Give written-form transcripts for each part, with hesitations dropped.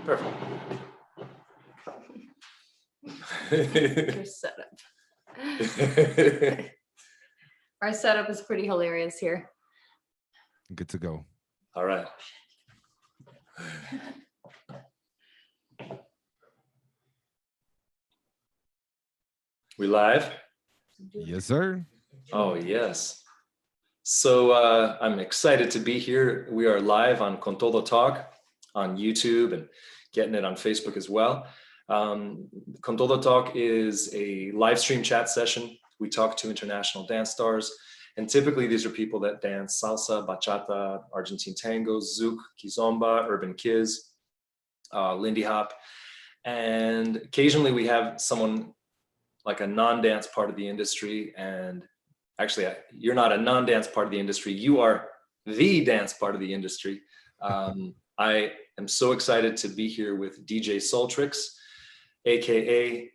Perfect. Your setup. Our setup is pretty hilarious here. Good to go. All right. We live? Yes, sir. Oh, yes. So I'm excited to be here. We are live on Con Todo Talk on YouTube and getting it on Facebook as well. Con Todo Talk is a live stream chat session. We talk to international dance stars. And typically these are people that dance salsa, bachata, Argentine tango, zouk, kizomba, urban kiz, Lindy hop. And occasionally we have someone like a non-dance part of the industry. And actually, you're not a non-dance part of the industry. You are the dance part of the industry. I am so excited to be here with DJ Soultrix, AKA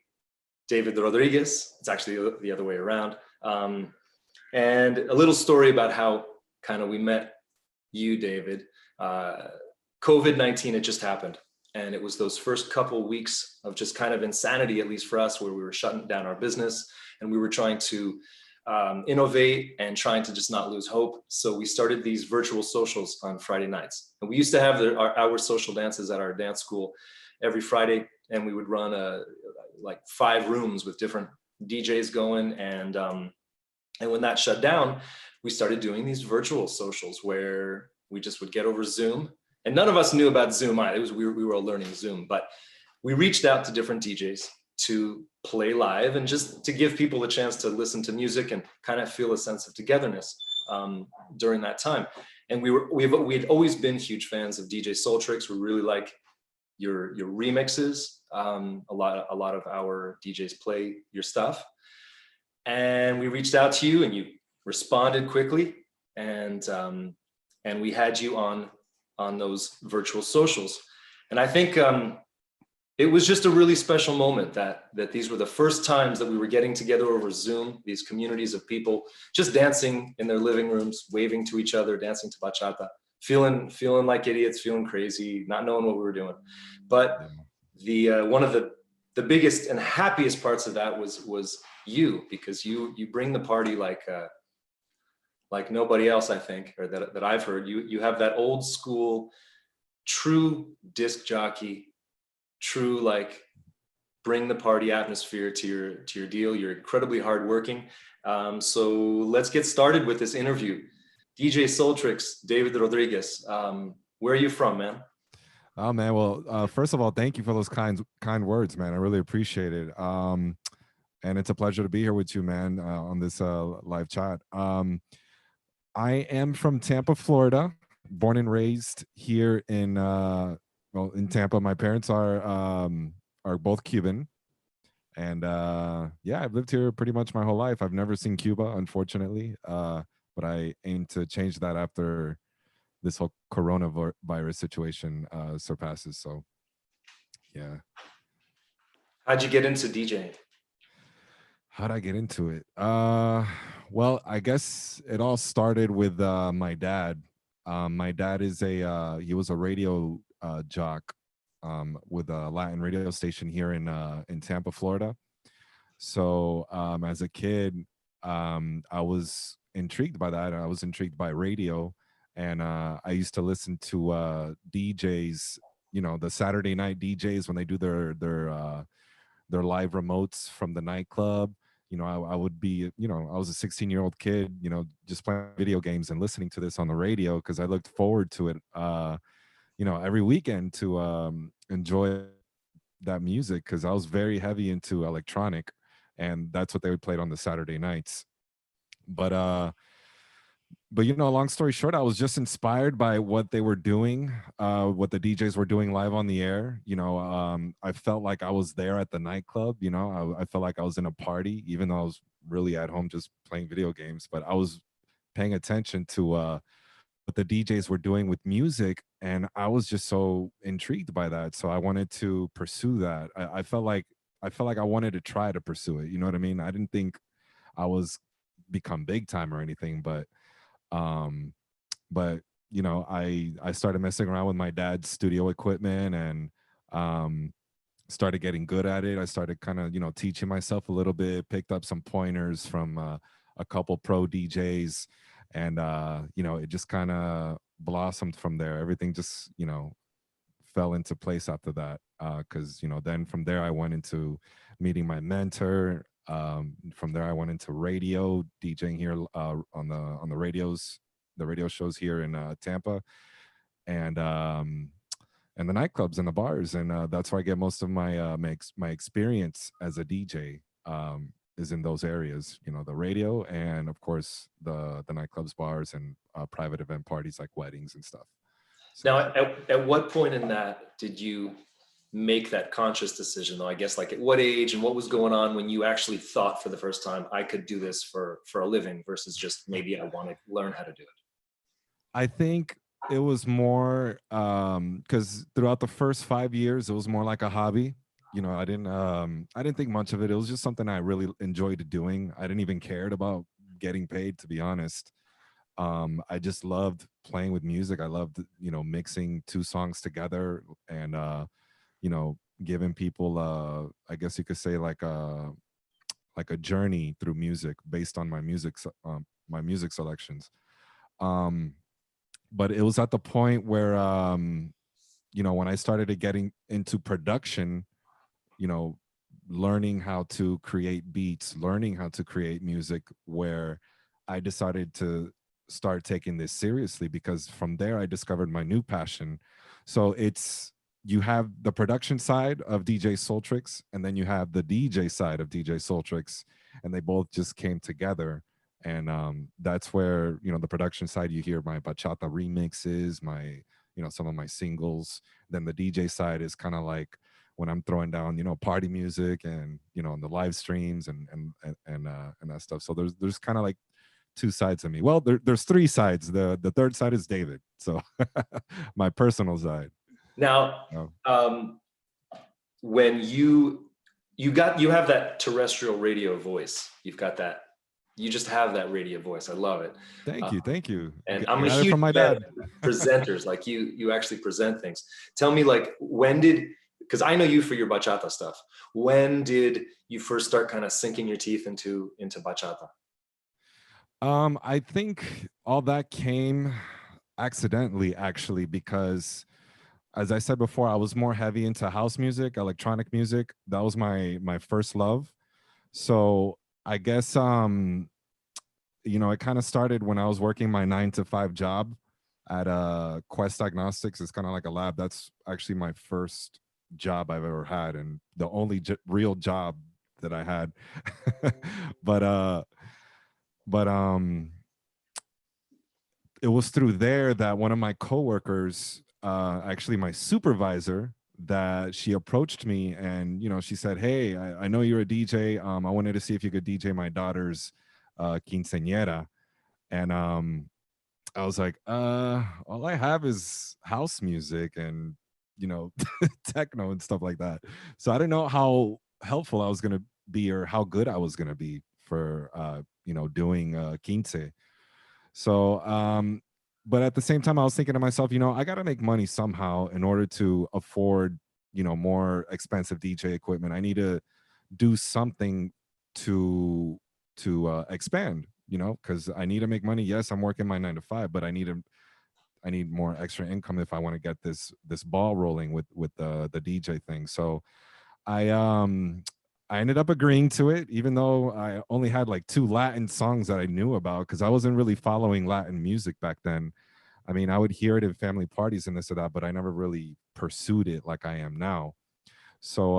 David Rodriguez. It's actually the other way around. And a little story about how kind of we met you, David. COVID-19 had just happened. And it was those first couple weeks of just kind of insanity, at least for us, where we were shutting down our business and we were trying to innovate and trying to just not lose hope. So we started these virtual socials on Friday nights. And we used to have our social dances at our dance school every Friday. And we would run like 5 rooms with different DJs going. And when that shut down, we started doing these virtual socials where we just would get over Zoom. And none of us knew about Zoom either. We were all learning Zoom, but we reached out to different DJs to play live and just to give people a chance to listen to music and kind of feel a sense of togetherness during that time. And we had always been huge fans of DJ Soultrix. We really like your remixes. A lot of our DJs play your stuff. And we reached out to you and you responded quickly. And we had you on those virtual socials. And I think it was just a really special moment that these were the first times that we were getting together over Zoom, these communities of people just dancing in their living rooms, waving to each other, dancing to bachata, feeling like idiots, feeling crazy, not knowing what we were doing. But the one of the biggest and happiest parts of that was you, because you bring the party like nobody else, I think, or that I've heard. You have that old school, true disc jockey, true like bring the party atmosphere to your deal. You're incredibly hardworking. So let's get started with this interview. DJ Soultrix, David Rodriguez. Where are you from, man? Oh man, well, first of all, thank you for those kind words, man. I really appreciate it. And it's a pleasure to be here with you, man, on this live chat. I am from Tampa, Florida, born and raised here in Tampa. My parents are both Cuban, and yeah, I've lived here pretty much my whole life. I've never seen Cuba, unfortunately, but I aim to change that after this whole coronavirus situation surpasses. So, yeah. How'd you get into DJing? How'd I get into it? Well, I guess it all started with my dad. My dad is he was a radio jock with a Latin radio station here in Tampa, Florida. So as a kid, I was intrigued by that. I was intrigued by radio, and I used to listen to DJs. You know, the Saturday night DJs when they do their live remotes from the nightclub. You know, I would be, you know, I was a 16-year-old kid, you know, just playing video games and listening to this on the radio because I looked forward to it, you know, every weekend to enjoy that music because I was very heavy into electronic, and that's what they would play on the Saturday nights. But you know, long story short, I was just inspired by what they were doing, what the DJs were doing live on the air. You know, I felt like I was there at the nightclub. You know, I felt like I was in a party, even though I was really at home just playing video games. But I was paying attention to what the DJs were doing with music, and I was just so intrigued by that. So I wanted to pursue that. I felt like I wanted to try to pursue it. You know what I mean? I didn't think I was become big time or anything, but you know, I started messing around with my dad's studio equipment, and Um, Started getting good at it. I started kind of, teaching myself a little bit, picked up some pointers from a couple pro DJs, and it just kind of blossomed from there. Everything just, fell into place after that. Because then from there I went into meeting my mentor. From there I went into radio, DJing here on the radios, the radio shows here in Tampa, and and the nightclubs and the bars, and that's where I get most of my experience as a DJ. Is in those areas, the radio, and of course the nightclubs, bars, and private event parties like weddings and stuff. So Now, at what point in that did you make that conscious decision, though? I guess, like, at what age and what was going on when you actually thought for the first time, I could do this for a living, versus just maybe I want to learn how to do it? I think it was more because throughout the first 5 years, it was more like a hobby. I didn't think much of it. It was just something I really enjoyed doing. I didn't even cared about getting paid, to be honest. I just loved playing with music. I loved, mixing two songs together, and giving people, I guess you could say, like a journey through music based on my music selections. Um, but it was at the point where, when I started getting into production, you know, learning how to create beats, learning how to create music, where I decided to start taking this seriously, because from there I discovered my new passion. So it's, you have the production side of DJ Soultrix, and then you have the DJ side of DJ Soultrix, and they both just came together. And that's where, the production side, you hear my bachata remixes, my, some of my singles. Then the DJ side is kind of like when I'm throwing down, party music, and on the live streams, and that stuff. So there's kind of like two sides of me. Well, there's three sides. The third side is David. So my personal side. Now, Oh, when you have that terrestrial radio voice, you've got that, you just have that radio voice. I love it. thank Uh, you, thank you. and I I'm a got it huge from my fan dad. of presenters. Like, you actually present things. Tell me, like, when did, because I know you for your bachata stuff. When did you first start kind of sinking your teeth into bachata? I think all that came accidentally, actually, because as I said before, I was more heavy into house music, electronic music. That was my first love. So I guess it kind of started when I was working my 9 to 5 job at Quest Diagnostics. It's kind of like a lab. That's actually my first job I've ever had, and the only real job that I had. but but it was through there that one of my coworkers, actually my supervisor, that she approached me, and she said, "Hey, I know you're a DJ. I wanted to see if you could DJ my daughter's quinceañera." And I was like, all I have is house music and techno and stuff like that. So I didn't know how helpful I was gonna be, or how good I was gonna be for doing quince. So but at the same time, I was thinking to myself, I gotta make money somehow in order to afford, more expensive DJ equipment. I need to do something to expand, because I need to make money. Yes, I'm working my 9 to 5, but I need more extra income if I want to get this ball rolling with the DJ thing. So I ended up agreeing to it, even though I only had like 2 Latin songs that I knew about, because I wasn't really following Latin music back then. I mean, I would hear it in family parties and this or that, but I never really pursued it like I am now. So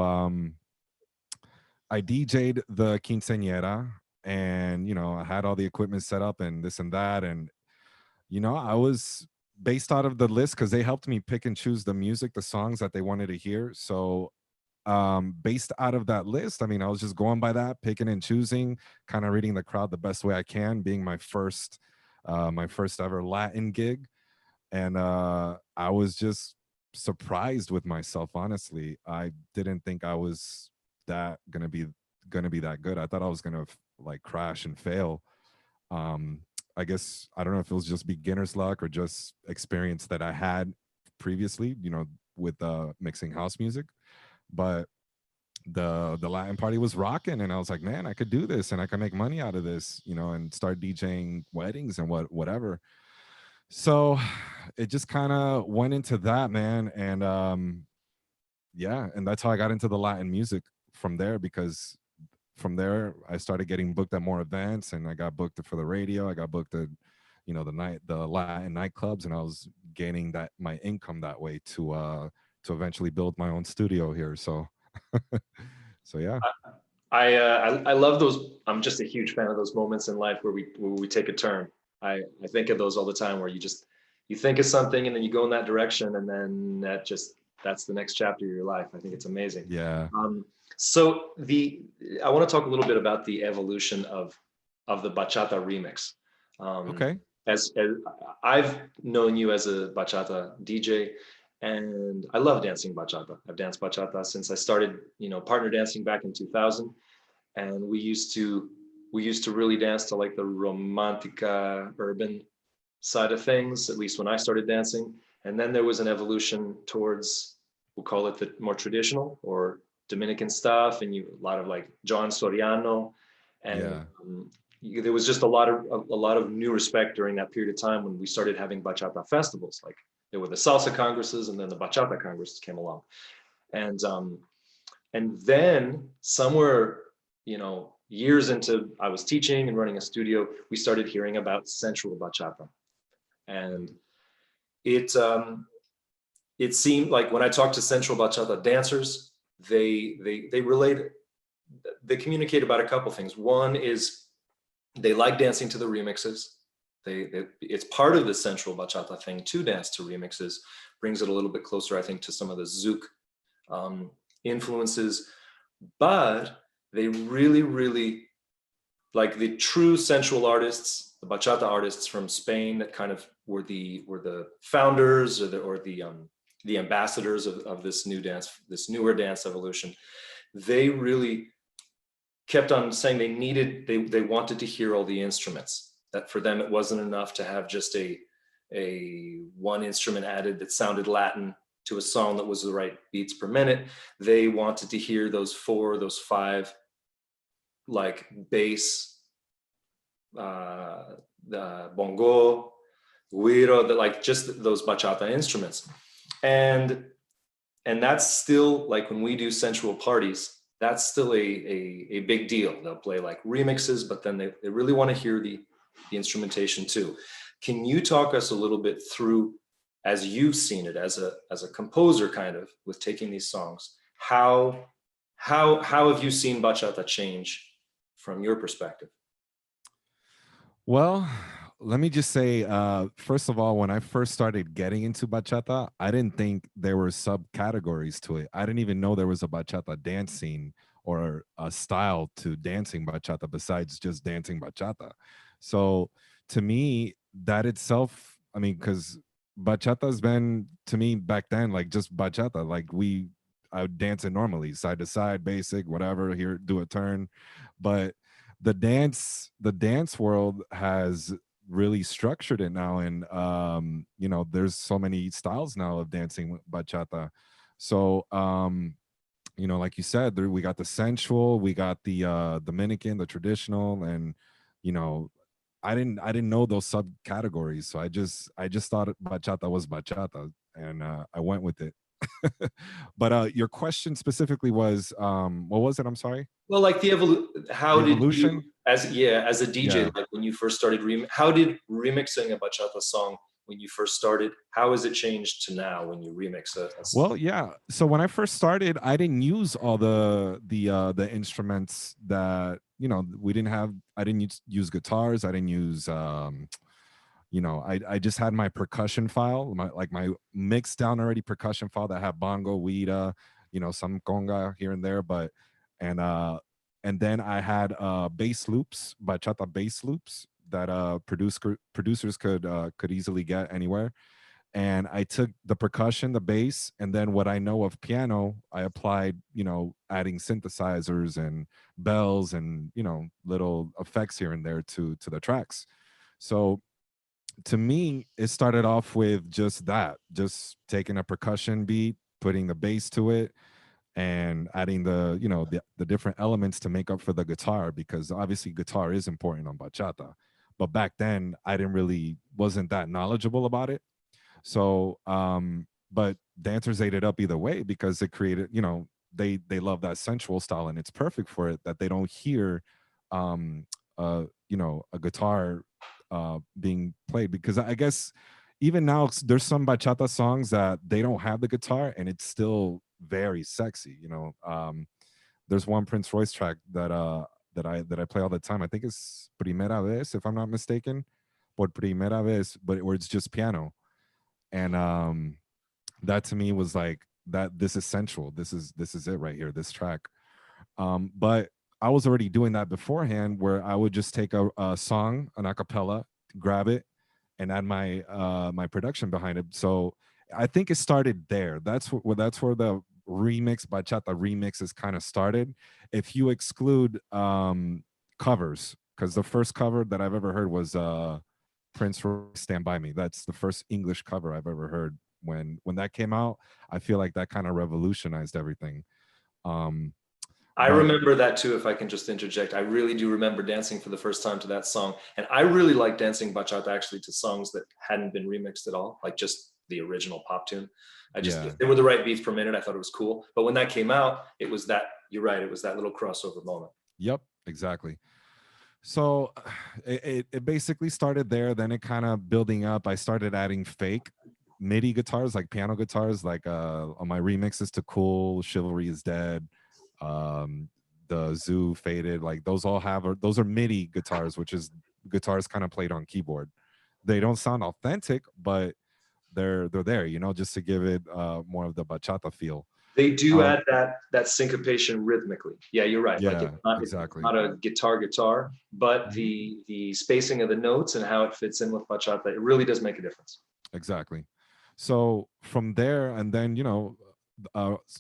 I DJ'd the quinceañera, and I had all the equipment set up and this and that, and I was based out of the list, because they helped me pick and choose the music, the songs that they wanted to hear. So based out of that list, I mean, I was just going by that, picking and choosing, kind of reading the crowd the best way I can, being my first ever Latin gig. And I was just surprised with myself, honestly. I didn't think I was that gonna be that good. I thought I was gonna like crash and fail. um I guess I don't know if it was just beginner's luck or just experience that I had previously, with mixing house music, but the Latin party was rocking, and I was like, man, I could do this, and I can make money out of this, and start DJing weddings and whatever. So it just kind of went into that, man, and yeah, and that's how I got into the Latin music from there, because from there I started getting booked at more events, and I got booked for the radio. I got booked at the Latin nightclubs, and I was gaining that my income that way to eventually build my own studio here. So so yeah. I love those. I'm just a huge fan of those moments in life where we take a turn. I think of those all the time, where you think of something and then you go in that direction, and then that's the next chapter of your life. I think it's amazing. Yeah. So I want to talk a little bit about the evolution of the bachata remix. Um, Okay. as I've known you as a bachata DJ, and I love dancing bachata. I've danced bachata since I started, partner dancing back in 2000, and we used to really dance to like the romantica urban side of things, at least when I started dancing. And then there was an evolution towards, we'll call it the more traditional or Dominican stuff, and a lot of like John Soriano, and Yeah. there was just a lot of new respect during that period of time when we started having bachata festivals. Like there were the salsa congresses, and then the bachata congresses came along, and then somewhere, years into I was teaching and running a studio, we started hearing about sensual bachata, and it seemed like when I talked to sensual bachata dancers, they relate, they communicate about a couple things. One is they like dancing to the remixes. It's part of the sensual bachata thing to dance to remixes, brings it a little bit closer, I think, to some of the zouk influences, but they really, really like the true sensual artists, the bachata artists from Spain that kind of were the founders or the ambassadors of this this newer dance evolution. They really kept on saying they wanted to hear all the instruments. That for them it wasn't enough to have just a one instrument added that sounded Latin to a song that was the right beats per minute. They wanted to hear those five, like bass, the bongo, guiro, like just those bachata instruments. And that's still like when we do sensual parties, that's still a big deal. They'll play like remixes, but then they really want to hear the instrumentation too. Can you talk us a little bit through, as you've seen it as a composer, kind of with taking these songs, how have you seen bachata change from your perspective? Well, let me just say, first of all, when I first started getting into bachata, I didn't think there were subcategories to it. I didn't even know there was a bachata dance scene or a style to dancing bachata besides just dancing bachata. So to me, that itself, I mean, because bachata's been to me back then like just bachata. I would dance it normally, side to side, basic, whatever. Here, do a turn, but the dance world has really structured it now, and there's so many styles now of dancing with bachata. So like you said, we got the sensual, we got the Dominican, the traditional, and you know I didn't know those subcategories, so I just thought bachata was bachata, and I went with it. But your question specifically was, what was it? I'm sorry. Well, like how The did you, evolution. as a DJ, Yeah. like when you first started, how did remixing a bachata song when you first started, how has it changed to now when you remix a Well, song? yeah. So when I first started, I didn't use all the instruments that we didn't have. I didn't use guitars. I didn't use I just had my percussion file, my mixed down already percussion file that had bongo, wida, some conga here and there, but and uh and then I had bass loops, bachata bass loops that producers could easily get anywhere. And I took the percussion, the bass, and then what I know of piano, I applied, adding synthesizers and bells and little effects here and there to the tracks. So to me, it started off with just that, just taking a percussion beat, putting the bass to it and adding the the different elements to make up for the guitar, because obviously guitar is important on bachata, but back then I didn't really wasn't that knowledgeable about it. So but dancers ate it up either way, because it created, they love that sensual style, and it's perfect for it, that they don't hear um a guitar being played, because I guess even now there's some bachata songs that they don't have the guitar and it's still very sexy. There's one Prince Royce track that I play all the time. I think it's Primera Vez, if I'm not mistaken, por primera vez, but where it's just piano. And that to me was like, that this is sensual. This is it right here, this track. But I was already doing that beforehand, where I would just take a song, an acapella, grab it, and add my production behind it. So I think it started there. That's where the remix, bachata remixes, kind of started. If you exclude covers, because the first cover that I've ever heard was Prince Royce, Stand By Me. That's the first English cover I've ever heard. When that came out, I feel like that kind of revolutionized everything. Um, I but remember that too, if I can just interject. I really do remember dancing for the first time to that song. And I really like dancing bachata actually to songs that hadn't been remixed at all, like just the original pop tune. I just, yeah, if they were the right beats per minute, I thought it was cool. But when that came out, it was that, you're right, it was that little crossover moment. yep, exactly. So it basically started there. Then it kind of building up. I started adding fake MIDI guitars, like piano guitars, like on my remixes to Cool, Chivalry is Dead, um, the Zoo Faded. Like those all have, those are MIDI guitars, which is guitars kind of played on keyboard. They don't sound authentic, but they're there, just to give it more of the bachata feel. They do Um, add that syncopation rhythmically. Yeah, you're right. Like yeah, it's exactly. not a guitar, but Mhm. the spacing of the notes and how it fits in with bachata, it really does make a difference. Exactly. So from there, and then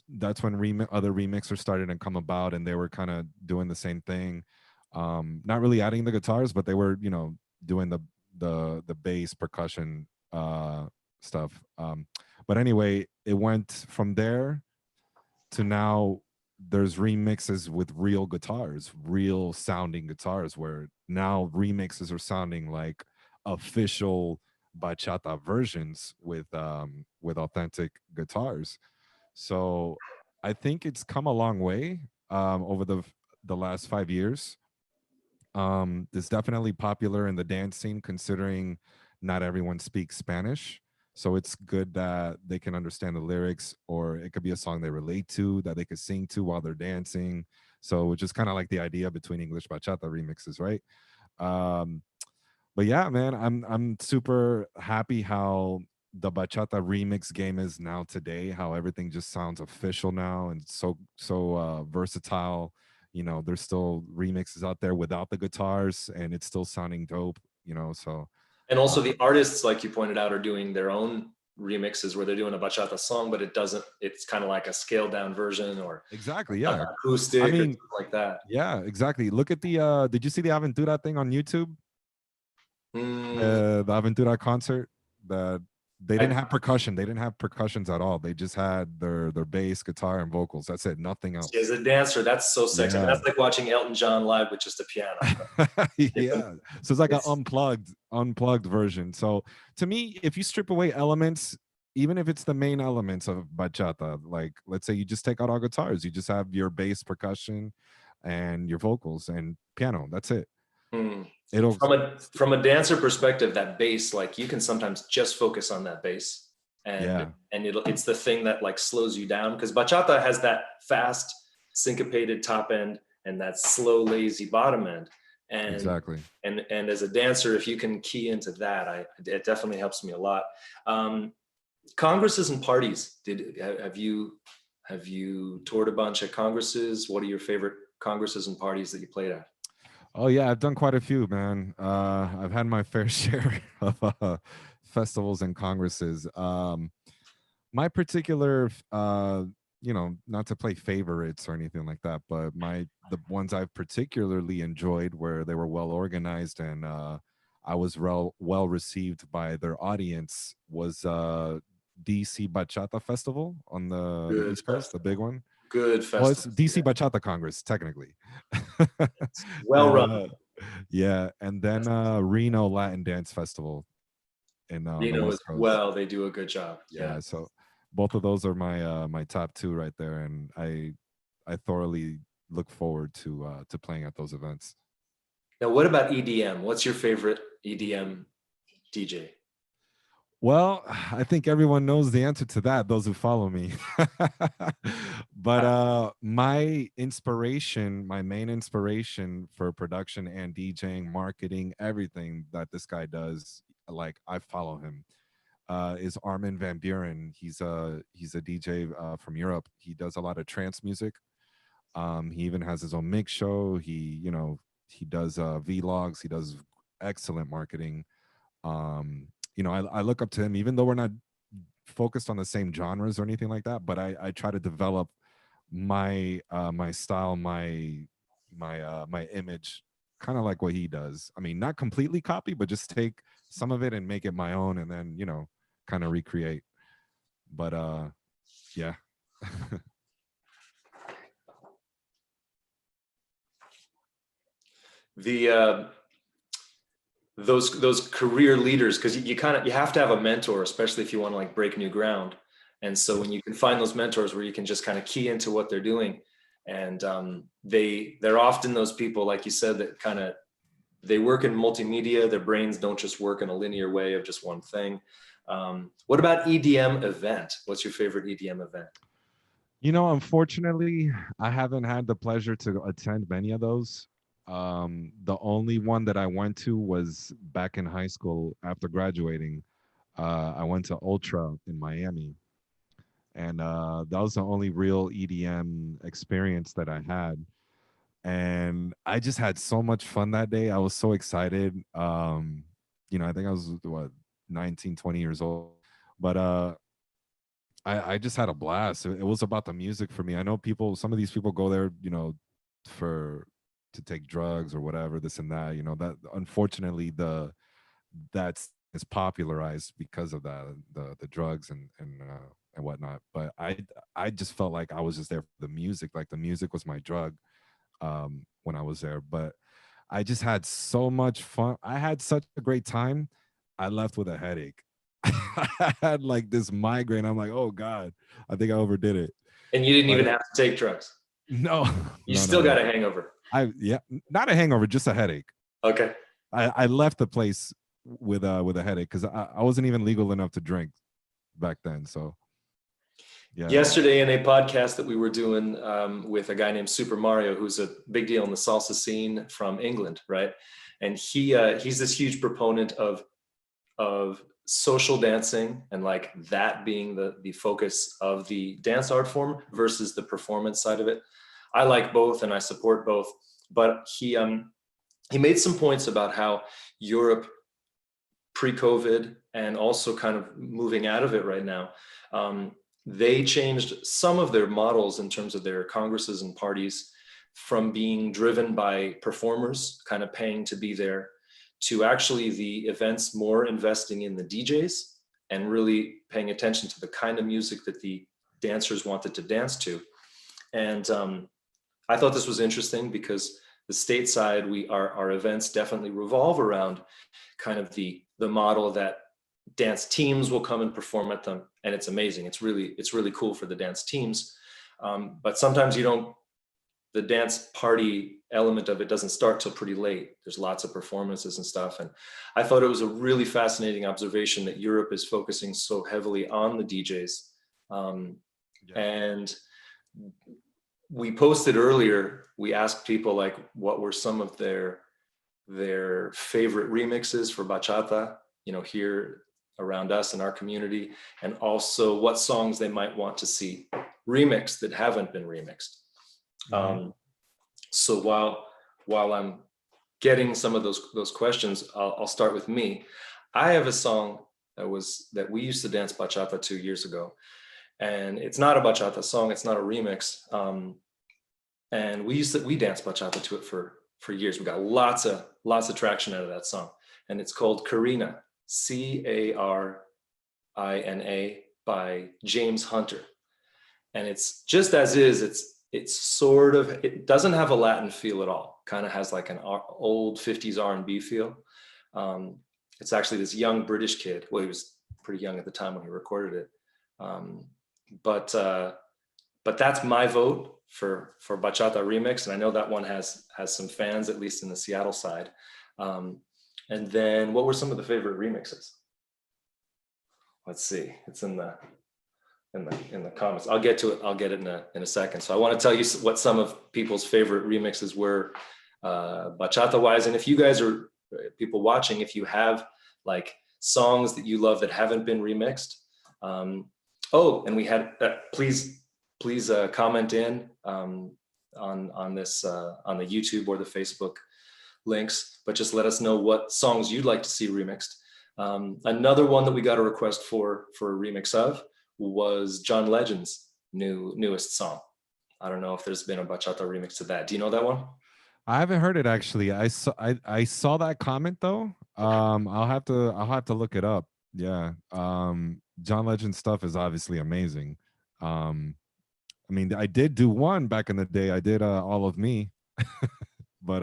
that's when other remixers started to come about, and they were kind of doing the same thing, not really adding the guitars, but they were doing the bass percussion stuff. But anyway, it went from there to now there's remixes with real guitars, real sounding guitars, where now remixes are sounding like official bachata versions with authentic guitars. So I think it's come a long way over the last 5 years. It's definitely popular in the dance scene, considering not everyone speaks Spanish. So it's good that they can understand the lyrics, or it could be a song they relate to that they could sing to while they're dancing. So which is kind of like the idea between English bachata remixes, right? Um, but yeah, man, I'm super happy how the bachata remix game is now today. How everything just sounds official now, and so versatile. There's still remixes out there without the guitars, and it's still sounding dope. So And uh, also the artists, like you pointed out, are doing their own remixes where they're doing a bachata song, but it's kind of like a scaled down version or exactly, an yeah. I acoustic or mean, something like that. yeah, exactly. Look at the. Did you see the Aventura thing on YouTube? Mm, The Aventura concert, that they didn't I, have percussion. They didn't have percussions at all. They just had their bass, guitar, and vocals. That's it. Nothing as else. a dancer, that's so sexy. I mean, Yeah. that's like watching Elton John live with just a piano. It's, Yeah. So it's like an it's unplugged version. So to me, if you strip away elements, even if it's the main elements of bachata, like let's say you just take out all guitars, you just have your bass, percussion, and your vocals and piano. That's it. hmm. It'll From a dancer perspective, that bass, like you can sometimes just focus on that bass, and yeah, it's the thing that like slows you down, because bachata has that fast syncopated top end and that slow lazy bottom end, and exactly. as a dancer, if you can key into that, it definitely helps me a lot. um, Congresses and parties, have you toured a bunch at congresses? What are your favorite congresses and parties that you played at? Oh yeah, I've done quite a few, man. I've had my fair share of festivals and congresses. My particular, not to play favorites or anything like that, but the ones I've particularly enjoyed, where they were well organized and I was well received by their audience, was DC Bachata Festival on the Good East Coast, the festival. big one. Good Well, it's festival. DC Yeah. Bachata Congress, technically. Well And run. yeah, and then Reno Latin Dance Festival on the Reno as West Coast. well. They do a good job. Yeah. Yeah, so both of those are my top two right there, and I thoroughly look forward to playing at those events. Now, what about EDM? What's your favorite EDM DJ? Well, I think everyone knows the answer to that, those who follow me. But my inspiration, my main inspiration for production and DJing, marketing, everything that this guy does, like I follow him, is Armin van Buren. He's a DJ from Europe. He does a lot of trance music. He even has his own mix show. He does vlogs. He does excellent marketing. I look up to him, even though we're not focused on the same genres or anything like that, but I try to develop my style, my image, kind of like what he does. I mean, not completely copy, but just take some of it and make it my own, and then kind of recreate. But yeah. The those career leaders, because you have to have a mentor, especially if you want to like break new ground. And so when you can find those mentors where you can just kind of key into what they're doing, and they're often those people, like you said, that kind of they work in multimedia. Their brains don't just work in a linear way of just one thing. What about EDM event? What's your favorite EDM event? Unfortunately, I haven't had the pleasure to attend many of those. The only one that I went to was back in high school after graduating. I went to Ultra in Miami, and that was the only real EDM experience that I had. And I just had so much fun that day. I was so excited. I think I was what 19, 20 years old, but I just had a blast. It was about the music for me. I know some of these people go there, for to take drugs or whatever, this and that. That unfortunately that's is popularized because of that, the drugs and whatnot. But I just felt like I was just there for the music. Like the music was my drug when I was there. But I just had so much fun. I had such a great time. I left with a headache. I had like this migraine. I'm like, oh God, I think I overdid it. And you didn't But even have to take drugs. no, You no, still no, got no. a hangover. Yeah, not a hangover, just a headache. Okay. I left the place with a headache because I wasn't even legal enough to drink back then. So yeah. Yesterday in a podcast that we were doing with a guy named Super Mario, who's a big deal in the salsa scene from England, right? And he's this huge proponent of social dancing, and like that being the focus of the dance art form versus the performance side of it. I like both and I support both, but he made some points about how Europe pre-COVID and also kind of moving out of it right now, they changed some of their models in terms of their congresses and parties from being driven by performers kind of paying to be there to actually the events more investing in the DJs and really paying attention to the kind of music that the dancers wanted to dance to. And I thought this was interesting because the stateside, our events definitely revolve around kind of the model that dance teams will come and perform at them, and it's amazing. It's really cool for the dance teams, but sometimes the dance party element of it doesn't start till pretty late. There's lots of performances and stuff, and I thought it was a really fascinating observation that Europe is focusing so heavily on the DJs. And we posted earlier, we asked people like what were some of their favorite remixes for bachata, here around us in our community, and also what songs they might want to see remixed that haven't been remixed. So while I'm getting some of those questions, I'll start with me. I have a song that we used to dance bachata 2 years ago, and it's not a bachata song, it's not a remix, and we danced bachata to it for years. We got lots of traction out of that song, and it's called Karina, Carina, by James Hunter, and it's just as is. It's sort of, it doesn't have a Latin feel at all. Kind of has like an old 50s R&B feel. It's actually this young British kid. Well, he was pretty young at the time when he recorded it. Um, but that's my vote for Bachata Remix, and I know that one has some fans, at least in the Seattle side. And then, what were some of the favorite remixes? Let's see. It's in the comments. I'll get to it. I'll get it in a second. So I want to tell you what some of people's favorite remixes were, bachata wise. And if you guys are people watching, if you have like songs that you love that haven't been remixed, oh, and we had please comment in on this on the YouTube or the Facebook links, but just let us know what songs you'd like to see remixed. Another one that we got a request for a remix of was John Legend's newest song. I don't know if there's been a bachata remix to that. Do you know that one? I haven't heard it actually. I saw that comment though. I'll have to look it up. Yeah. John Legend stuff is obviously amazing. I mean, I did do one back in the day. I did All of Me. But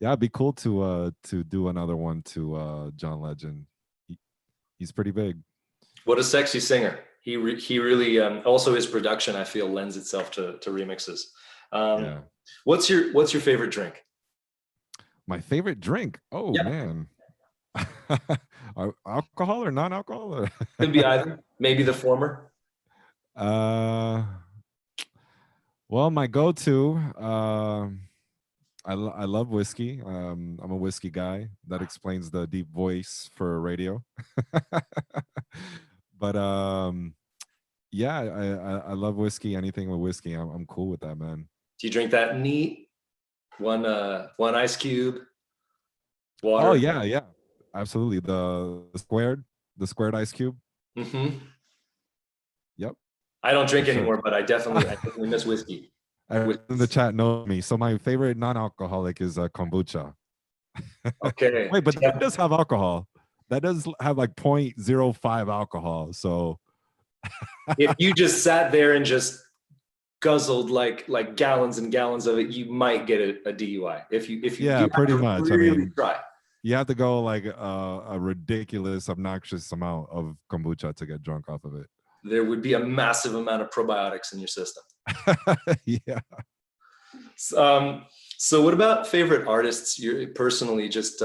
yeah, it'd be cool to do another one to John Legend. He's pretty big. What a sexy singer. He really also his production, I feel, lends itself to remixes. Yeah. What's your favorite drink? My favorite drink. Oh Yeah. man. Alcohol or non-alcohol? Could be either. Maybe the former. Well, my go-to, I love whiskey. I'm a whiskey guy. That explains the deep voice for radio. But yeah, I love whiskey. Anything with whiskey, I'm cool with that, man. Do you drink that neat? One ice cube, water. Oh yeah, absolutely. The squared ice cube. Mm-hmm. Yep. I don't drink For sure. anymore, but I definitely miss whiskey. Everyone in the chat knows me. So my favorite non-alcoholic is kombucha. Okay. Wait, but that does have alcohol. That does have like 0.05 alcohol. So If you just sat there and just guzzled like gallons and gallons of it, you might get a DUI. If you yeah, pretty much. Really I mean, try. you have to go like a ridiculous, obnoxious amount of kombucha to get drunk off of it. There would be a massive amount of probiotics in your system. Yeah. So what about favorite artists? You're personally just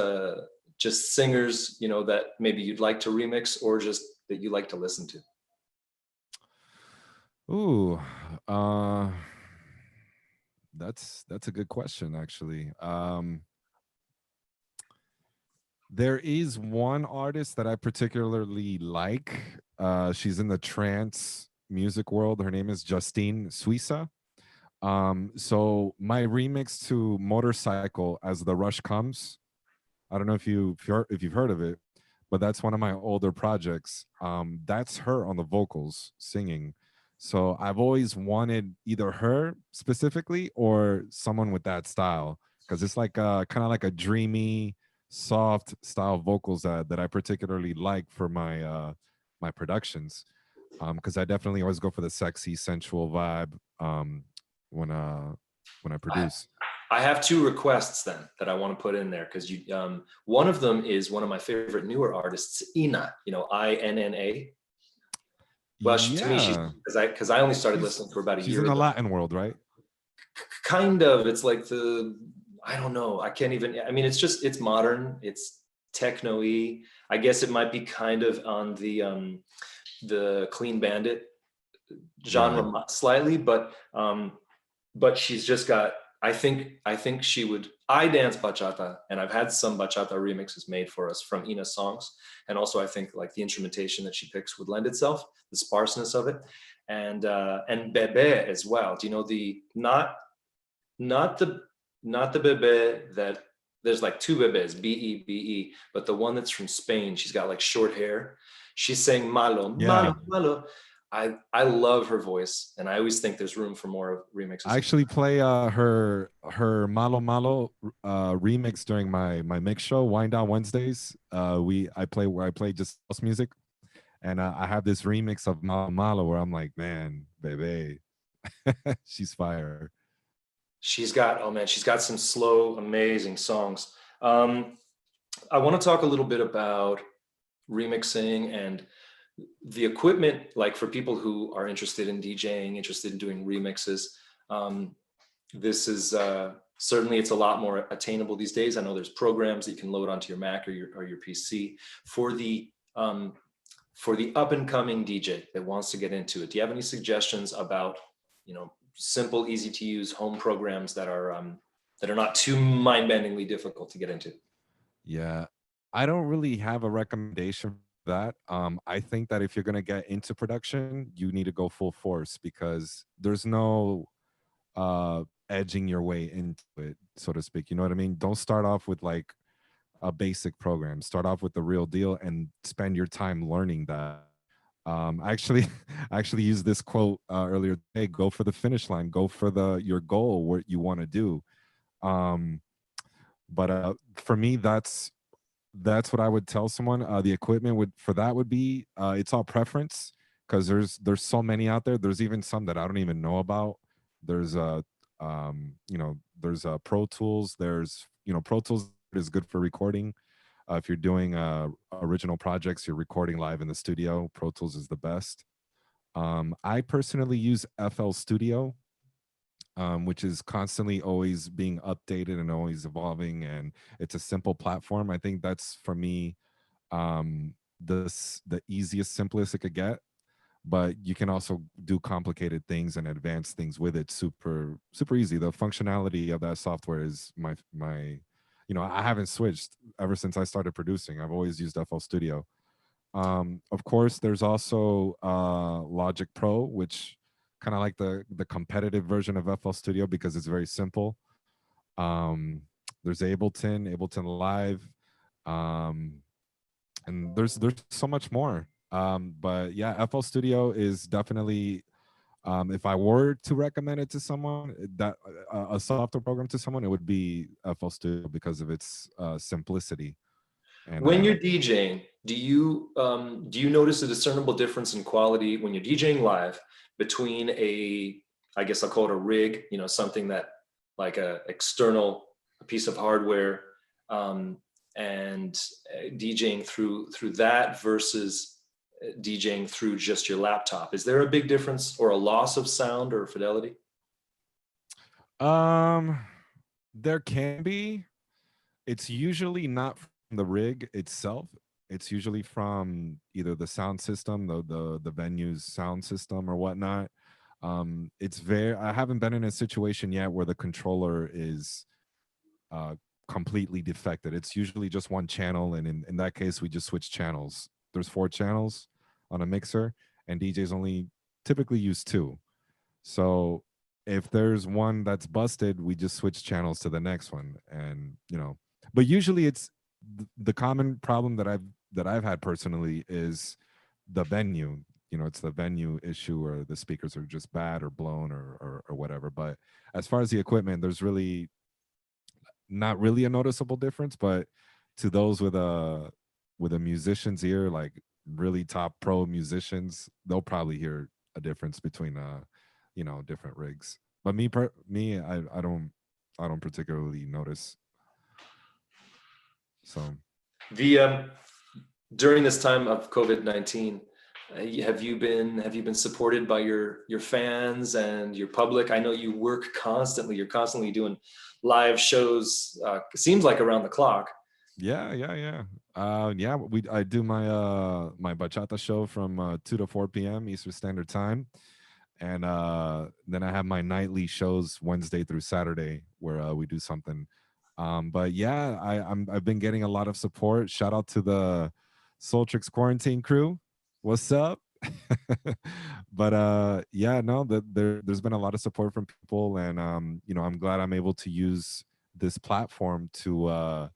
singers, that maybe you'd like to remix, or just that you like to listen to? Ooh, that's a good question, actually. There is one artist that I particularly like. She's in the trance music world. Her name is Justine Suissa. So my remix to Motorcycle, As the Rush Comes, I don't know if you've heard of it, but that's one of my older projects. That's her on the vocals singing. So I've always wanted either her specifically or someone with that style, because it's like kind of like a dreamy, soft style vocals that I particularly like for my my productions. Because I definitely always go for the sexy, sensual vibe when I produce. I have two requests then that I want to put in there, because one of them is one of my favorite newer artists, Ina, INNA. Well, to me, she's, Yeah, because I only started listening for about a she's year in the ago. Latin world, right? Kind of. It's like I don't know. I can't even. I mean, it's modern. It's techno-y. I guess it might be kind of on the Clean Bandit genre slightly, but she's just got. I think she would. I dance bachata, and I've had some bachata remixes made for us from Ina's songs, and also I think like the instrumentation that she picks would lend itself, the sparseness of it, and Bebe as well. Do you know the not the Bebe that there's like two Bebes, Bebe, but the one that's from Spain. She's got like short hair. She's saying malo, malo, malo. I love her voice, and I always think there's room for more remixes. I actually play her Malo Malo remix during my mix show, Wind Down Wednesdays. I play just house music, And I have this remix of Malo Malo where I'm like, man, baby, she's fire. She's got, oh man, she's got some slow, amazing songs. Um, I want to talk a little bit about remixing and the equipment, like for people who are interested in DJing, interested in doing remixes. Um, this is certainly, it's a lot more attainable these days. I know there's programs that you can load onto your Mac or your PC um, for the up and coming DJ that wants to get into it. Do you have any suggestions about, simple, easy to use home programs that are not too mind-bendingly difficult to get into? Yeah. I don't really have a recommendation for that. I think that if you're going to get into production, you need to go full force because there's no edging your way into it, so to speak. You know what I mean? Don't start off with like a basic program. Start off with the real deal and spend your time learning that. Actually, I actually used this quote earlier today. Go for the finish line. Go for the your goal, what you want to do. Um, but for me, that's what I would tell someone. The equipment would for that would be it's all preference because there's so many out there. There's even some that I don't even know about. There's there's Pro Tools. There's Pro Tools is good for recording. If you're doing original projects, you're recording live in the studio. Pro Tools is the best. I personally use FL Studio, which is constantly always being updated and always evolving, and it's a simple platform. I think that's for me the easiest, simplest it could get. But you can also do complicated things and advanced things with it super easy. The functionality of that software is I haven't switched ever since I started producing. I've always used FL Studio. Of course, there's also Logic Pro, which kind of like the competitive version of FL Studio because it's very simple. Um, there's Ableton Live, um, and there's so much more. But yeah, FL Studio is definitely if I were to recommend it to someone, that a software program to someone, it would be FL Studio because of its simplicity. And When you're DJing, do you notice a discernible difference in quality when you're DJing live between I guess I'll call it a rig, something that like a external piece of hardware, um, and DJing through that versus DJing through just your laptop? Is there a big difference or a loss of sound or fidelity? um, there can be. It's usually not from the rig itself. It's usually from either the sound system, the venue's sound system or whatnot. It's very. I haven't been in a situation yet where the controller is uh, completely defected. It's usually just one channel, and in that case, we just switch channels. There's 4 channels on a mixer, and DJs only typically use 2. So if there's one that's busted, we just switch channels to the next one, and But usually, it's the common problem that I've had personally is the venue. It's the venue issue, or the speakers are just bad or blown or whatever. But as far as the equipment, there's really not really a noticeable difference. But to those with a musician's ear, like really top pro musicians, they'll probably hear a difference between different rigs. But me, I don't particularly notice. So The During this time of COVID-19, have you been supported by your fans and your public? I know you work constantly. You're constantly doing live shows. Seems like around the clock. yeah. I do my bachata show from 2 to 4 p.m. Eastern Standard Time. And then I have my nightly shows Wednesday through Saturday where we do something. But yeah, I've been getting a lot of support. Shout out to the Soltrix quarantine crew. What's up? But yeah, no, there's been a lot of support from people, and I'm glad I'm able to use this platform to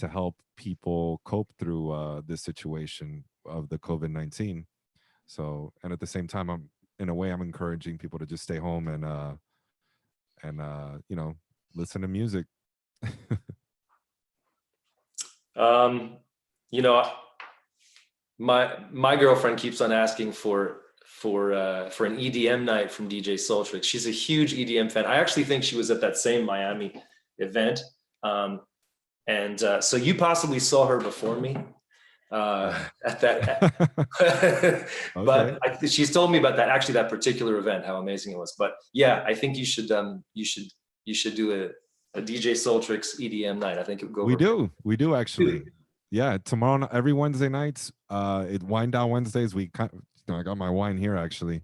help people cope through this situation of the COVID-19. So, and at the same time, in a way, I'm encouraging people to just stay home and listen to music. Um, you know, my girlfriend keeps on asking for an EDM night from DJ Soltrix. She's a huge EDM fan. I actually think she was at that same Miami event, um, and so you possibly saw her before me at that. Okay. But she's told me about that, actually, that particular event, how amazing it was. But yeah, I think you should do a DJ Soltrix EDM night. I think it would go We over. do. We do Really. actually. Yeah, tomorrow every Wednesday nights, it wind down Wednesdays. I got my wine here actually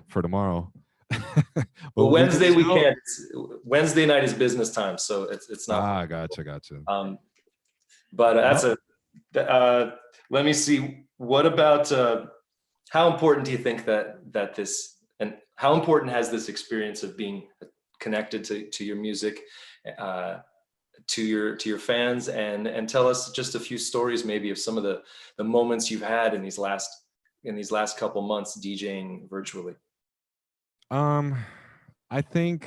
for tomorrow. But Well, we can Wednesday we chill. can't. Wednesday night is business time, so it's not. Ah, gotcha. Um, but that's Well, let me see. What about how important do you think that this, and how important has this experience of being connected to your music, uh, to your fans, and tell us just a few stories maybe of some of the moments you've had in these last couple months DJing virtually. um, I think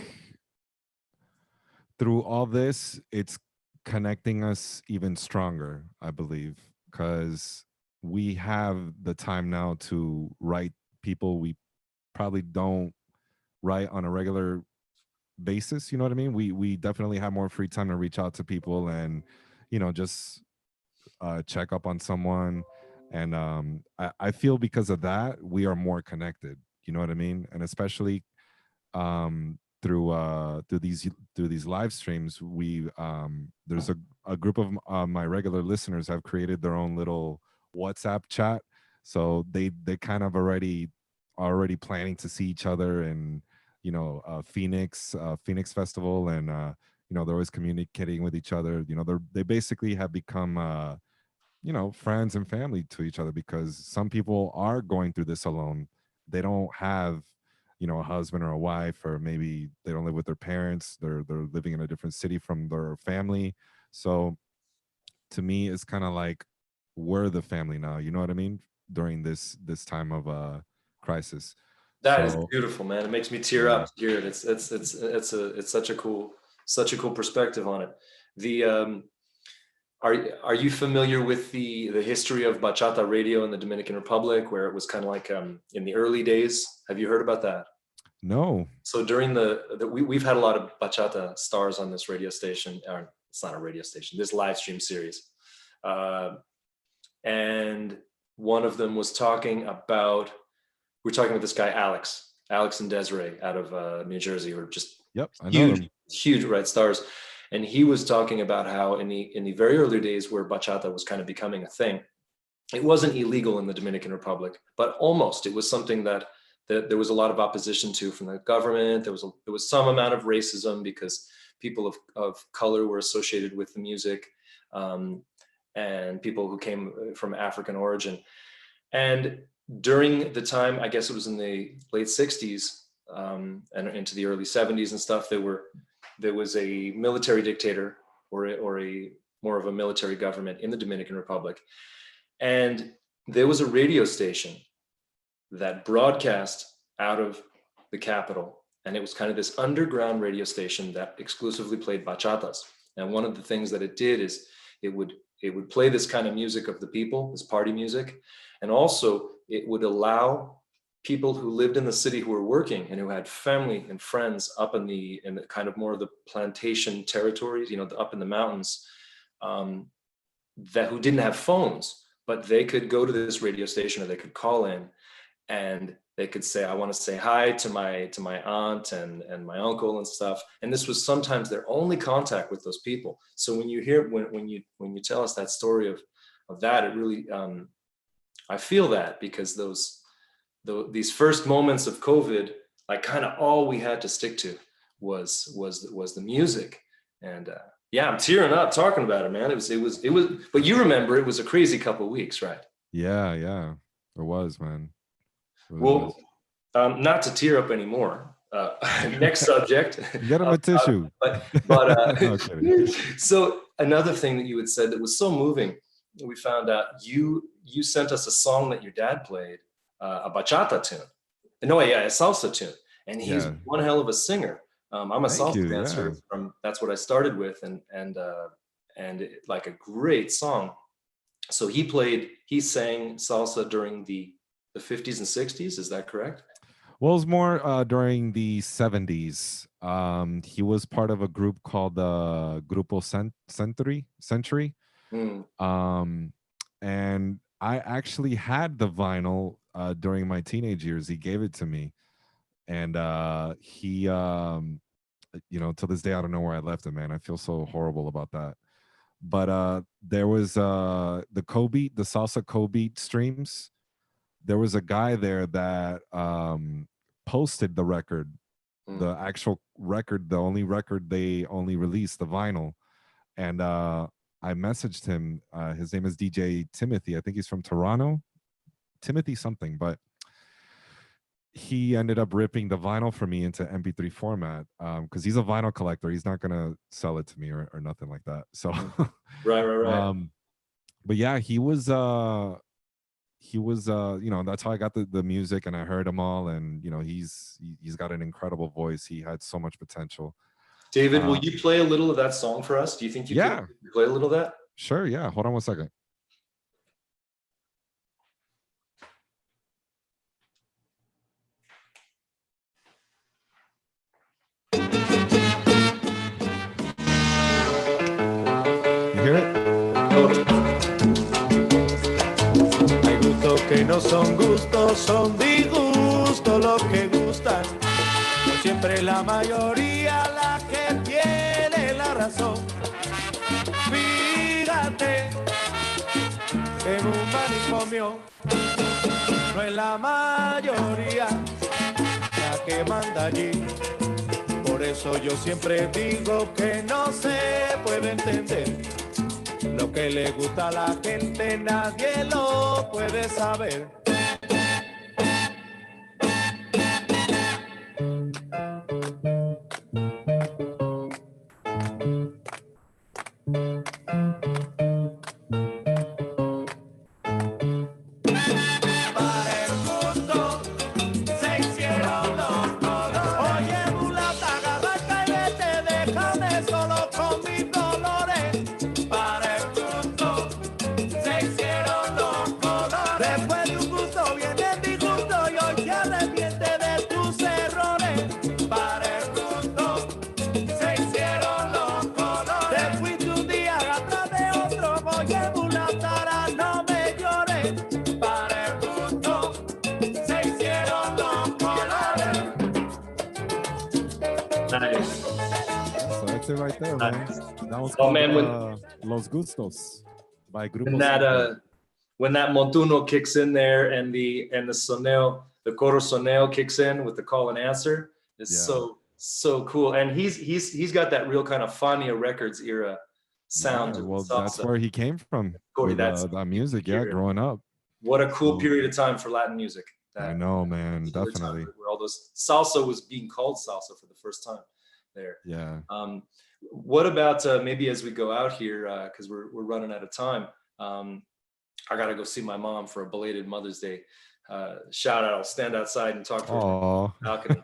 through all this, it's connecting us even stronger, I believe, because we have the time now to write people we probably don't write on a regular basis. You know what I mean? We definitely have more free time to reach out to people and, just check up on someone. And I feel because of that, we are more connected. You know what I mean? And especially through these live streams, we there's a group of my regular listeners have created their own little WhatsApp chat, so they kind of already planning to see each other, and Phoenix Festival, and they're always communicating with each other. They basically have become friends and family to each other, because some people are going through this alone. They don't have, a husband or a wife, or maybe they don't live with their parents. They're living in a different city from their family. So to me, it's kind of like we're the family now. You know what I mean? During this time of crisis. That is So beautiful, man. It makes me tear yeah. up to hear it. It's such a cool perspective on it. The are you familiar with the history of bachata radio in the Dominican Republic, where it was kind of like in the early days? Have you heard about that? No. So during we've had a lot of bachata stars on this radio station. Or it's not a radio station. This live stream series, uh, and one of them was talking about. We're talking with this guy Alex and Desiree out of New Jersey, who are just Yep, I know huge, them. huge red stars. And he was talking about how in the very early days where bachata was kind of becoming a thing, it wasn't illegal in the Dominican Republic, but almost. It was something that there was a lot of opposition to from the government. There was some amount of racism because people of color were associated with the music, and people who came from African origin. And during the time, I guess it was in the late 60s, and into the early 70s and stuff, there was a military dictator, or a more of a military government in the Dominican Republic. And there was a radio station that broadcast out of the capital. And it was kind of this underground radio station that exclusively played bachatas. And one of the things that it did is it would play this kind of music of the people, this party music. And also it would allow people who lived in the city, who were working and who had family and friends up in the kind of more of the plantation territories, up in the mountains, that who didn't have phones, but they could go to this radio station, or they could call in, and they could say, I want to say hi to my aunt and my uncle and stuff. And this was sometimes their only contact with those people. So when you hear, when you tell us that story of that, it really, I feel that, because these first moments of COVID, like kind of all we had to stick to was the music. And yeah, I'm tearing up talking about it, man. It was, but you remember, it was a crazy couple of weeks, right? Yeah, it was, man. It really was. Well, not to tear up anymore. Next subject. Get him a tissue. No kidding. So another thing that you had said that was so moving, we found out you sent us a song that your dad played, a bachata tune. No, yeah, a salsa tune, and he's Yeah. one hell of a singer. I'm a Thank salsa you. dancer. Yeah. That's what I started with, and like a great song. So he sang salsa during the 50s and 60s. Is that correct? Well, it was more during the 70s. He was part of a group called the Grupo Century. Mm, Um, and I actually had the vinyl during my teenage years. He gave it to me. And he, to this day, I don't know where I left it, man. I feel so horrible about that. But there was the salsa co-beat streams. There was a guy there that posted the record, mm. the actual record, the only record they only released, the vinyl. And I messaged him. His name is DJ Timothy. I think he's from Toronto. Timothy something, but he ended up ripping the vinyl for me into MP3 format because he's a vinyl collector. He's not gonna sell it to me or nothing like that. So, Right. But yeah, that's how I got the music, and I heard him all, and he's got an incredible voice. He had so much potential. David, will you play a little of that song for us? Do you think you Yeah, could play a little of that? sure. Yeah, hold on one second. You hear it? Totally. Hay gustos que no son gustos, son disgustos los que gustan. No siempre la mayoría la que tiene la razón. Fíjate, en un manicomio no es la mayoría la que manda allí. Por eso yo siempre digo que no se puede entender. Lo que le gusta a la gente nadie lo puede saber. Nice. So that's it right there, man. Nice. That was Oh called man, Los Gustos by when Grupo that Century. when that montuno kicks in there and the soneo, the coro soneo kicks in with the call and answer is Yeah. so cool. And he's got that real kind of Fania Records era sound Yeah, to well, salsa. that's where he came from Corey, with that's that music. Yeah, growing up. What a cool So- period of time for Latin music. I know, man. particular time Definitely. where all those salsa was being called salsa for the first time there. Yeah. What about maybe as we go out here, because we're running out of time. I gotta go see my mom for a belated Mother's Day. Shout out! I'll stand outside and talk to her on the balcony.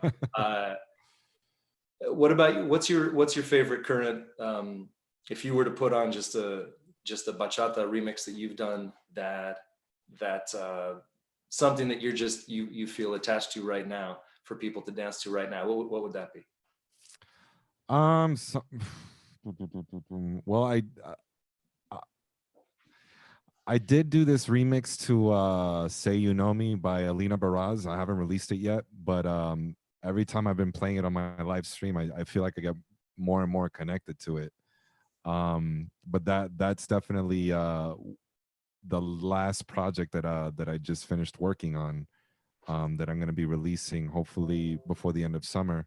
What about you? What's your favorite current? If you were to put on just a bachata remix that you've done, that something that you feel attached to right now for people to dance to right now, what would that be? Well, I did do this remix to Say You Know Me by Alina Baraz. I haven't released it yet, but every time I've been playing it on my live stream, I feel like I get more and more connected to it. But that's definitely the last project that I just finished working on, that I'm going to be releasing hopefully before the end of summer.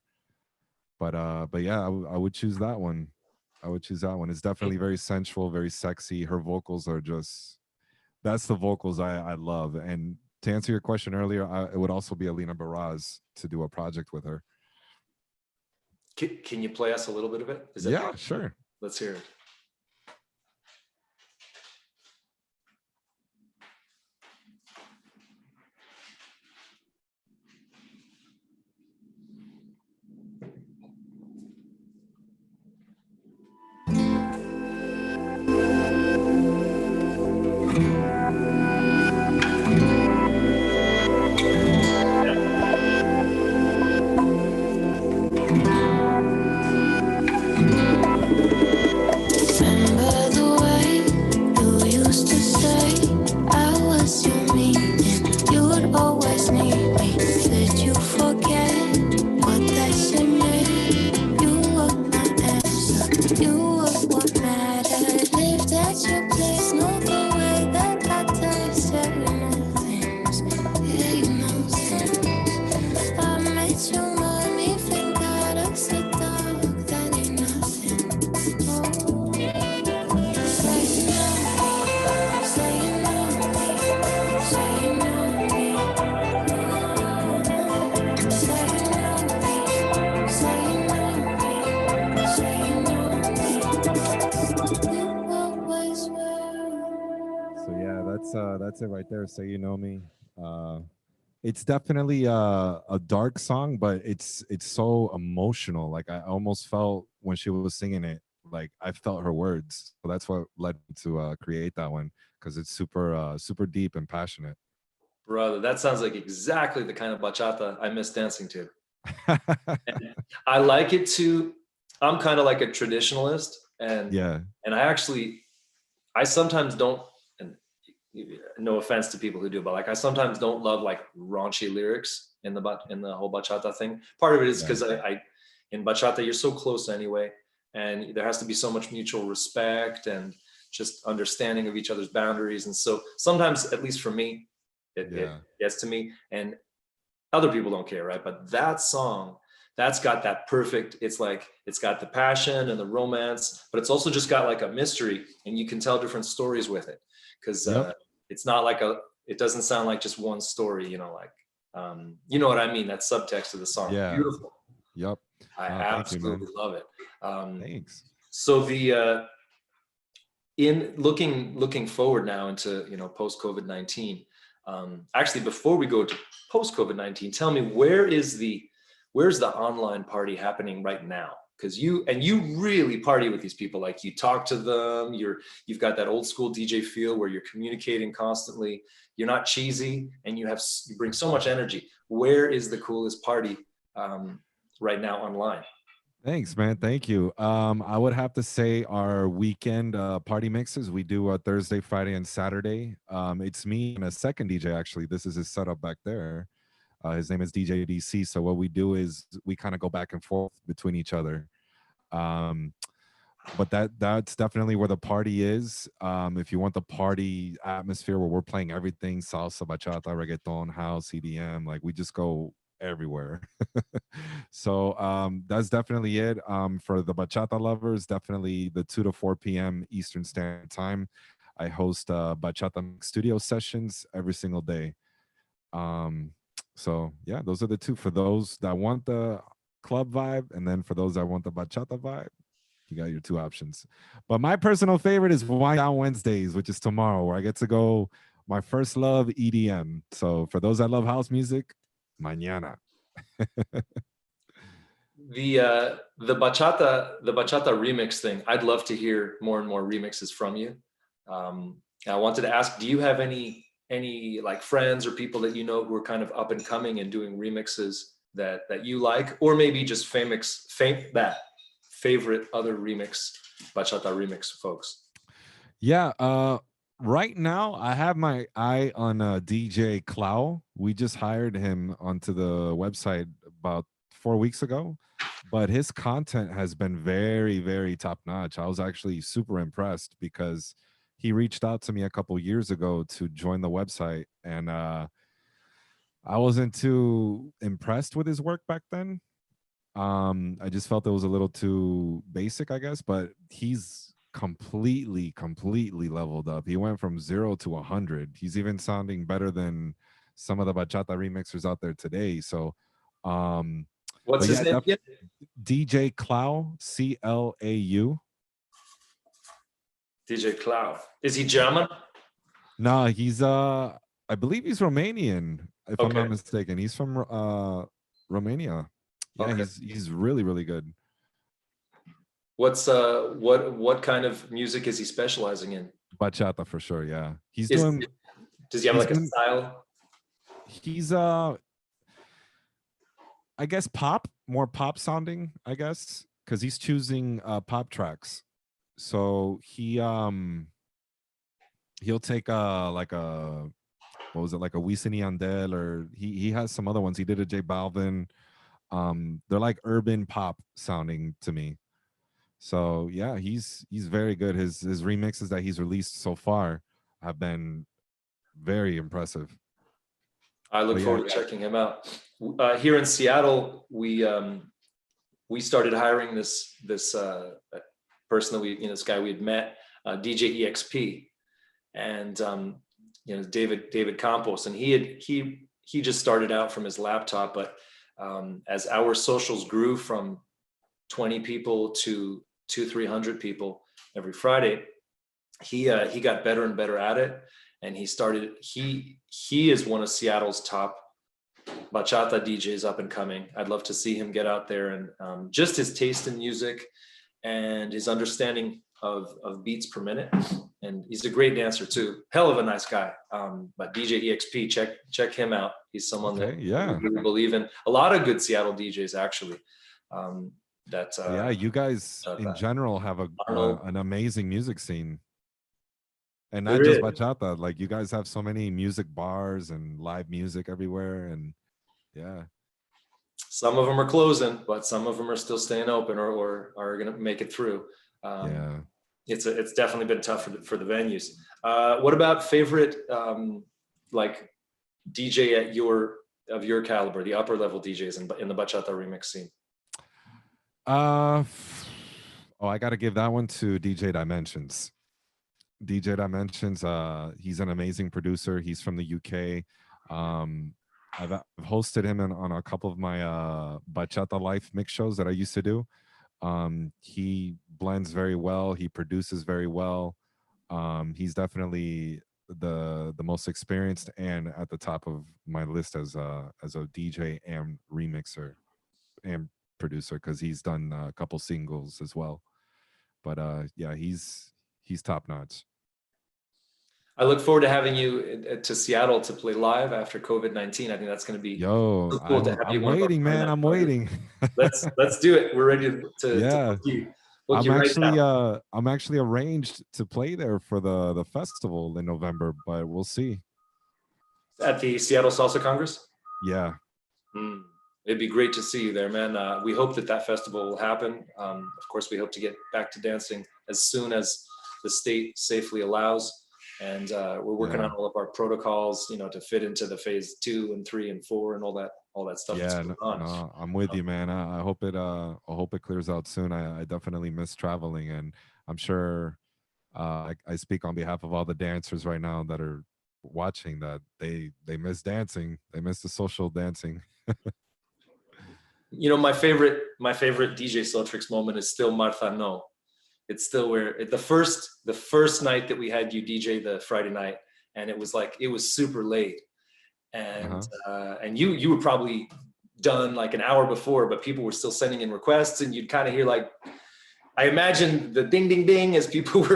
But yeah, I would choose that one. I would choose that one. It's definitely very sensual, very sexy. Her vocals are that's the vocals I love. And to answer your question earlier, it would also be Alina Baraz to do a project with her. Can you play us a little bit of it? Is that Yeah, sure. Let's hear it. that's it right there. Say You Know Me. It's definitely a dark song, but it's so emotional. Like I almost felt when she was singing it, like I felt her words. So that's what led me to create that one because it's super deep and passionate. Brother, that sounds like exactly the kind of bachata I miss dancing to. And I like it too. I'm kind of like a traditionalist, and Yeah, I actually I sometimes don't, and no offense to people who do, but like I sometimes don't love like raunchy lyrics in the whole bachata thing. Part of it is yeah, because I in bachata you're so close anyway, and there has to be so much mutual respect and just understanding of each other's boundaries. And so sometimes, at least for me, it yeah. gets to me, and other people don't care, right? But that song, that's got that perfect, it's like it's got the passion and the romance, but it's also just got like a mystery, and you can tell different stories with it because Yep. it's not like it doesn't sound like just one story, like you know what I mean, that subtext of the song, Yeah. beautiful. Yep. I No, thank you, man. absolutely love it. Thanks. So the in looking forward now into post COVID-19. Actually, before we go to post COVID-19, tell me where's the online party happening right now? Because you really party with these people. Like you talk to them. You've got that old school DJ feel where you're communicating constantly. You're not cheesy, and you bring so much energy. Where is the coolest party right now online? Thanks, man. Thank you. I would have to say our weekend party mixes. We do Thursday, Friday, and Saturday. It's me and a second DJ. Actually, this is his setup back there. His name is DJ DC. So what we do is we kind of go back and forth between each other. Um, but that's definitely where the party is. If you want the party atmosphere where we're playing everything, salsa, bachata, reggaeton, house, EDM, like we just go everywhere. So that's definitely it. For the bachata lovers, definitely the 2 to 4 p.m. Eastern Standard Time. I host bachata studio sessions every single day. Um, so yeah, those are the two for those that want the club vibe, and then for those that want the bachata vibe, you got your two options. But my personal favorite is Wind Down Wednesdays, which is tomorrow, where I get to go my first love EDM. So for those that love house music, mañana. The bachata remix thing, I'd love to hear more and more remixes from you. I wanted to ask, do you have any like friends or people that you know who are kind of up and coming and doing remixes that you like, or maybe just favorite other bachata remix folks? Yeah, right now I have my eye on DJ Clow. We just hired him onto the website about 4 weeks ago, but his content has been very top notch. I was actually super impressed because he reached out to me a couple years ago to join the website, and I wasn't too impressed with his work back then. I just felt it was a little too basic, I guess, but he's completely leveled up. He went from 0 to 100. He's even sounding better than some of the bachata remixers out there today. So, What's but his yeah, name again? DJ Clow, CLAU. DJ Cloud. Is he Yeah. German? No, he's I believe he's Romanian, if I'm not Okay. mistaken. He's from Romania. Yeah, Okay. he's really good. What kind of music is he specializing in? Bachata for sure. Yeah, Is does he have he's like a doing style? he's I guess more pop sounding, I guess, because he's choosing pop tracks. So he'll take like a, what was it, like a Wisin y Yandel, or he has some other ones. He did a J Balvin. They're like urban pop sounding to me. So yeah, he's very good. His remixes that he's released so far have been very impressive. I look But yeah, forward to checking him out. Here in Seattle, we started hiring this person that this guy we had met, DJ EXP, and David Campos, and he just started out from his laptop, but as our socials grew from 20 people to 200-300 people every Friday, he got better and better at it, and he is one of Seattle's top bachata DJs up and coming. I'd love to see him get out there, and just his taste in music and his understanding of beats per minute. And he's a great dancer too. Hell of a nice guy. But DJ EXP, check him out. He's someone that yeah, we really believe in. A lot of good Seattle DJs actually. Yeah, you guys in general have an amazing music scene. And not just bachata, like you guys have so many music bars and live music everywhere, and yeah. Some of them are closing, but some of them are still staying open or are going to make it through. Yeah, it's definitely been tough for the venues. What about favorite like DJ of your caliber, the upper level DJs in the bachata remix scene? I got to give that one to DJ Dimensions. DJ Dimensions, he's an amazing producer. He's from the UK. I've hosted him on a couple of my Bachata Life mix shows that I used to do. He blends very well. He produces very well. He's definitely the most experienced and at the top of my list as a DJ and remixer and producer, because he's done a couple singles as well. But yeah, he's top notch. I look forward to having you to Seattle to play live after COVID-19. I think that's going to be so cool. I'm waiting, man. I'm waiting. Let's do it. We're ready to yeah. To I'm actually arranged to play there for the festival in November, but we'll see. At the Seattle Salsa Congress? Yeah. It'd be great to see you there, man. We hope that festival will happen. Of course, we hope to get back to dancing as soon as the state safely allows. And we're working on all of our protocols, to fit into the phase 2 and 3 and 4 and all that stuff. Yeah, no, I'm with you, man. I hope it clears out soon. I definitely miss traveling, and I'm sure I speak on behalf of all the dancers right now that are watching that they miss dancing. They miss the social dancing. My favorite DJ Soultrix moment is still Martha No. It's still where the first night that we had you DJ the Friday night, and it was super late, and and you were probably done like an hour before, but people were still sending in requests, and you'd kind of hear like, I imagine the ding ding ding as people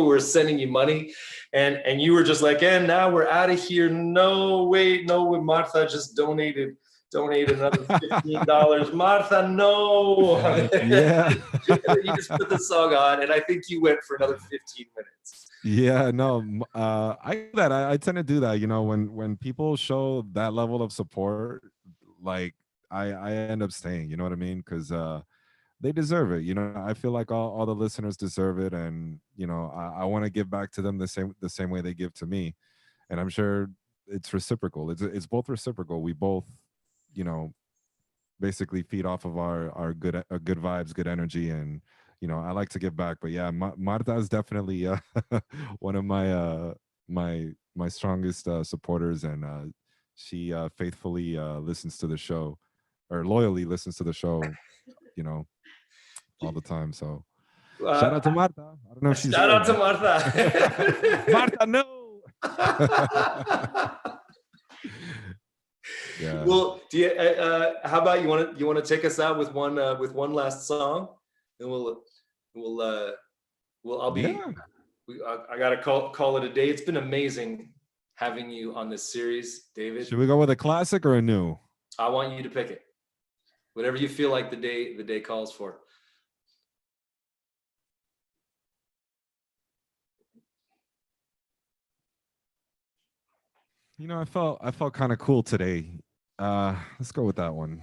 were sending you money, and you were just like, and now we're out of here. No, wait, no, Martha just donated another $15. Martha, no. Yeah. You just put the song on, and I think you went for another 15 minutes. Yeah, no, I tend to do that. When people show that level of support, like I end up staying. You know what I mean? Because they deserve it. I feel like all the listeners deserve it, and I want to give back to them the same way they give to me, and I'm sure it's reciprocal. It's both reciprocal. We both basically feed off of our good vibes, good energy, and I like to give back. But yeah, Marta is definitely one of my strongest supporters, and she faithfully listens to the show, or loyally listens to the show, all the time. So shout out to Marta. I don't know if she's shout out to Marta. Marta, no. Yeah. Well, how about you want to take us out with one last song, and I gotta call it a day. It's been amazing having you on this series, David. Should we go with a classic or a new? I want you to pick it. Whatever you feel like the day calls for. I felt kind of cool today. Let's go with that one.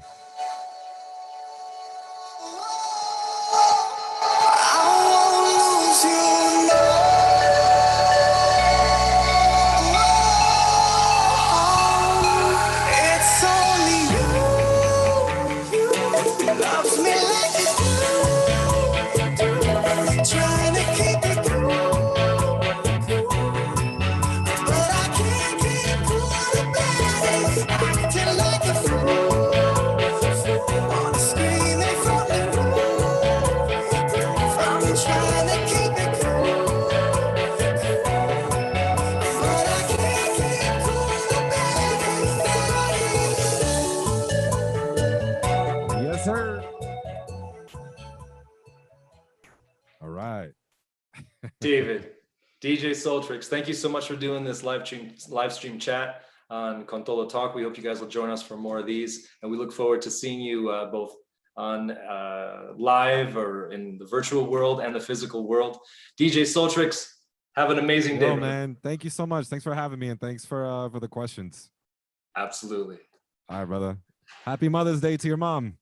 Yes, sir. All right. David, DJ Soltrix, thank you so much for doing this live stream chat on Con Todo Talk. We hope you guys will join us for more of these, and we look forward to seeing you both on live or in the virtual world and the physical world. DJ Soltrix, have an amazing day, Yo, brother. man. Thank you so much. Thanks for having me, and thanks for the questions. Absolutely. All right, brother. Happy Mother's Day to your mom.